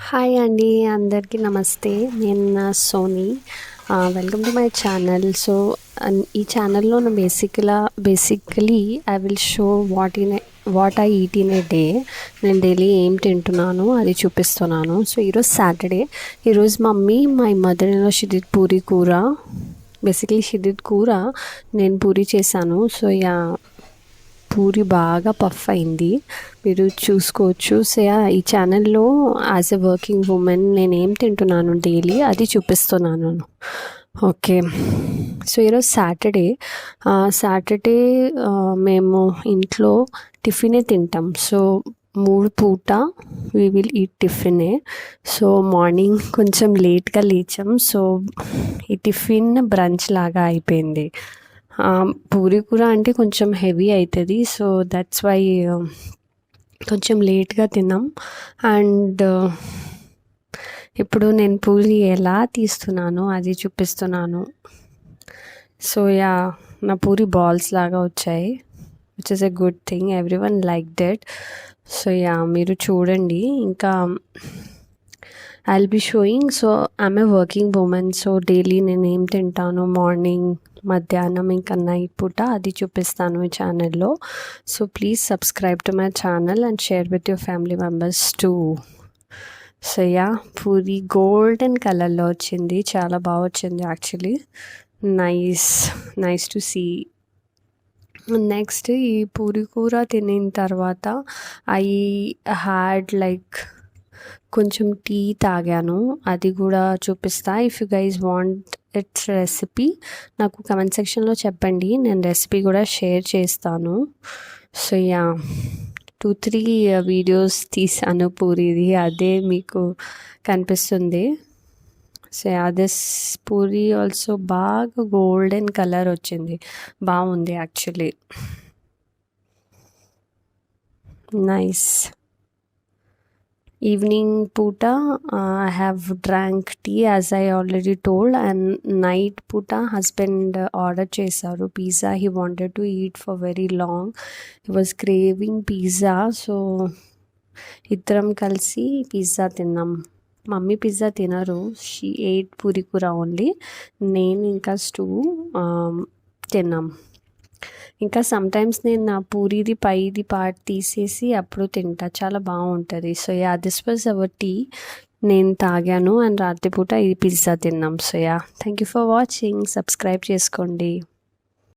Hi అండి, అందరికీ నమస్తే. నేను Soni. Welcome to my channel. So ఈ ఛానల్లో నేను basically I will show what I eat in a day. నేను డైలీ ఏం తింటున్నాను అది చూపిస్తున్నాను. సో ఈరోజు సాటర్డే. ఈరోజు my mother in law she did puri కూర. బేసికలీ షీ డిడ్ కూర, నేను పూరీ చేశాను. సో పూరి బాగా పఫ్ అయింది, మీరు చూసుకోవచ్చు. సో ఈ ఛానల్లో యాజ్ ఎ వర్కింగ్ ఉమెన్ నేను ఏం తింటున్నాను డైలీ అది చూపిస్తున్నాను. ఓకే, సో ఈరోజు సాటర్డే మేము ఇంట్లో టిఫినే తింటాం. సో 3 పూట వీ విల్ ఈట్ టిఫినే. సో మార్నింగ్ కొంచెం లేట్గా లేచాం. సో ఈ టిఫిన్ బ్రంచ్ లాగా అయిపోయింది. పూరీ కూర అంటే కొంచెం హెవీ అవుతుంది. సో దట్స్ వై కొంచెం లేట్గా తిన్నాం. అండ్ ఇప్పుడు నేను పూరీ ఎలా తీస్తున్నానో అది చూపిస్తున్నాను. సో నా పూరీ బాల్స్ లాగా వచ్చాయి, which is a good thing. Everyone like that. So మీరు చూడండి. ఇంకా I'll be sowing. So I'm a working women. So daily నేను ఏం తింటాను, మార్నింగ్, మధ్యాహ్నం, ఇంకా నైట్ పూట అది చూపిస్తాను ఈ ఛానల్లో. So please subscribe to my channel and share with your family members too. So puri golden కలర్లో వచ్చింది, చాలా బాగా వచ్చింది actually. Nice to see. Next ఈ పూరి కూర తినిన తర్వాత ఐ హ్యాడ్ కొంచెం టీ తాగాను, అది కూడా చూపిస్తా. If you guys want it's recipe నాకు కమెంట్ సెక్షన్లో చెప్పండి, నేను రెసిపీ కూడా షేర్ చేస్తాను. సో 2-3 వీడియోస్ తీసాను పూరీది, అదే మీకు కనిపిస్తుంది. సో దిస్ పూరీ ఆల్సో బాగా గోల్డెన్ కలర్ వచ్చింది, బాగుంది యాక్చువల్లీ. నైస్. ఈవినింగ్ పూట I have drank tea as I already told, and night పూట హస్బెండ్ ఆర్డర్ చేశారు pizza. he wanted to eat for very long. he was craving pizza. So ఇద్దరం కలిసి pizza తిన్నాం. Mummy pizza తినరు, she ate puri కూర only. నేను ఇంకా స్టూ తిన్నాం. ఇంకా సమ్టైమ్స్ నేను నా పూరీది పైది పార్ట్ తీసేసి అప్పుడు తింటా, చాలా బాగుంటుంది. So this was our tea, నేను తాగాను. అండ్ రాత్రిపూట ఇది పిజ్జా తిన్నాం. So thank you for watching. Subscribe చేసుకోండి.